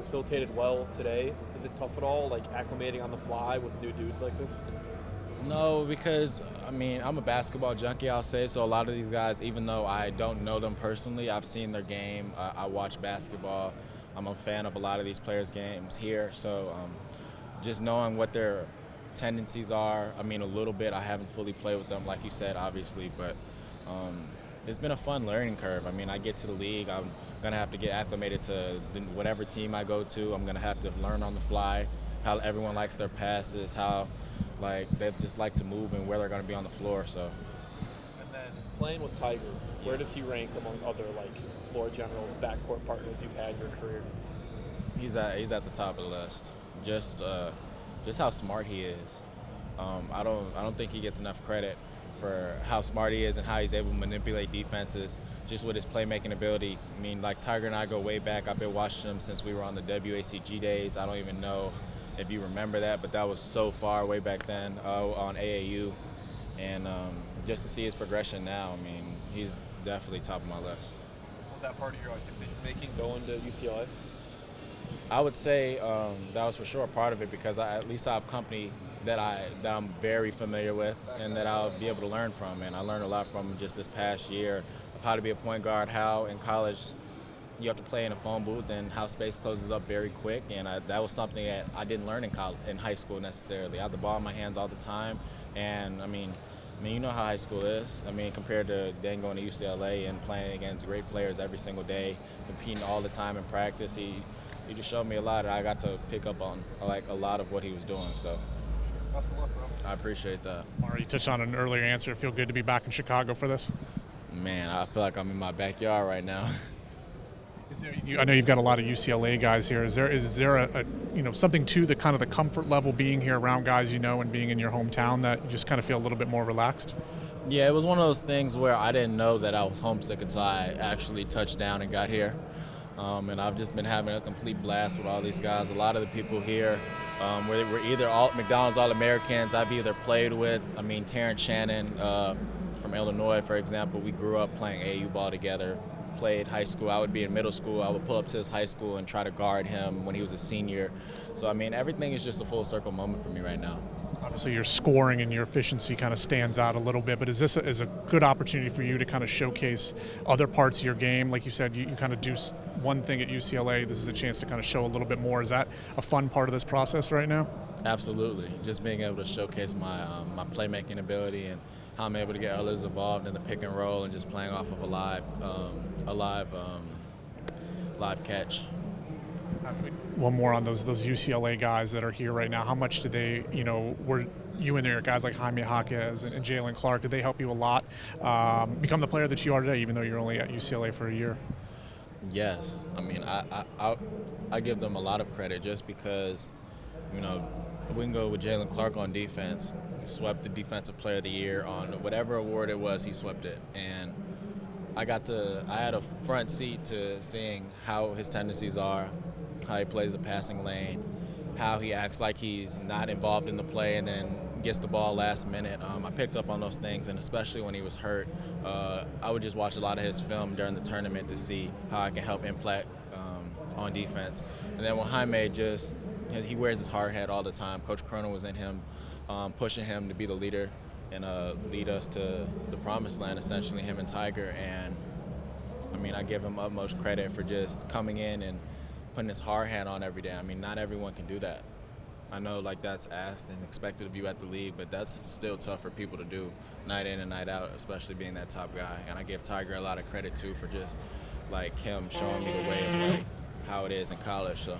facilitated well today. Is it tough at all, like acclimating on the fly with new dudes like this? No, because I mean I'm a basketball junkie, I'll say. So a lot of these guys, even though I don't know them personally, I've seen their game. I watch basketball. I'm a fan of a lot of these players' games here. So just knowing what their tendencies are. I mean, a little bit. I haven't fully played with them, like you said, obviously, but it's been a fun learning curve. I mean, I get to the league. I'm gonna have to get acclimated to whatever team I go to. I'm gonna have to learn on the fly how everyone likes their passes, how like they just like to move and where they're going to be on the floor. So, And then playing with Tiger, where does he rank among other like floor generals, backcourt partners you've had in your career? he's at the top of the list. Just how smart he is. I don't think he gets enough credit for how smart he is and how he's able to manipulate defenses just with his playmaking ability. I mean, like Tiger and I go way back. I've been watching him since we were on the WACG days. I don't even know if you remember that, but that was so far way back then on AAU. And just to see his progression now, I mean, he's definitely top of my list. Was that part of your like decision making going to UCLA? I would say that was for sure a part of it because at least I have company that I'm very familiar with and that I'll be able to learn from. And I learned a lot from just this past year of how to be a point guard, how in college you have to play in a phone booth and how space closes up very quick. And that was something that I didn't learn in high school necessarily. I had the ball in my hands all the time. And I mean, you know how high school is. I mean, compared to then going to UCLA and playing against great players every single day, competing all the time in practice, he just showed me a lot. And I got to pick up on like a lot of what he was doing. So, Best of luck, bro. I appreciate that. Amari, you touched on an earlier answer. It feel good to be back in Chicago for this? Man, I feel like I'm in my backyard right now. I know you've got a lot of UCLA guys here. Is there a something to the kind of the comfort level being here around guys you know and being in your hometown that you just kind of feel a little bit more relaxed? Yeah, it was one of those things where I didn't know that I was homesick until I actually touched down and got here. And I've just been having a complete blast with all these guys. A lot of the people here were either McDonald's All-Americans I've either played with. I mean, Terrence Shannon from Illinois, for example, we grew up playing AAU ball together. Played high school. I would be in middle school. I would pull up to his high school and try to guard him when he was a senior. So, I mean, everything is just a full circle moment for me right now. Obviously, your scoring and your efficiency kind of stands out a little bit, but is this a good opportunity for you to kind of showcase other parts of your game? Like you said, you kind of do one thing at UCLA. This is a chance to kind of show a little bit more. Is that a fun part of this process right now? Absolutely. Just being able to showcase my playmaking ability and how I'm able to get others involved in the pick and roll and just playing off of a live catch. One more on those UCLA guys that are here right now. How much did they, were you and there guys like Jaime Jaquez and Jalen Clark, did they help you a lot become the player that you are today, even though you're only at UCLA for a year? Yes. I mean, I give them a lot of credit just because, we can go with Jalen Clark on defense, swept the Defensive Player of the Year on whatever award it was, he swept it. And I had a front seat to seeing how his tendencies are, how he plays the passing lane, how he acts like he's not involved in the play and then gets the ball last minute. I picked up on those things, and especially when he was hurt, I would just watch a lot of his film during the tournament to see how I can help impact on defense. And then when Jaime he wears his hard hat all the time. Coach Cronin was in him, pushing him to be the leader and lead us to the promised land, essentially, him and Tiger. And, I mean, I give him utmost credit for just coming in and putting his hard hat on every day. I mean, not everyone can do that. I know, like, that's asked and expected of you at the league, but that's still tough for people to do night in and night out, especially being that top guy. And I give Tiger a lot of credit, too, for just, like, him showing me the way of, like, how it is in college. So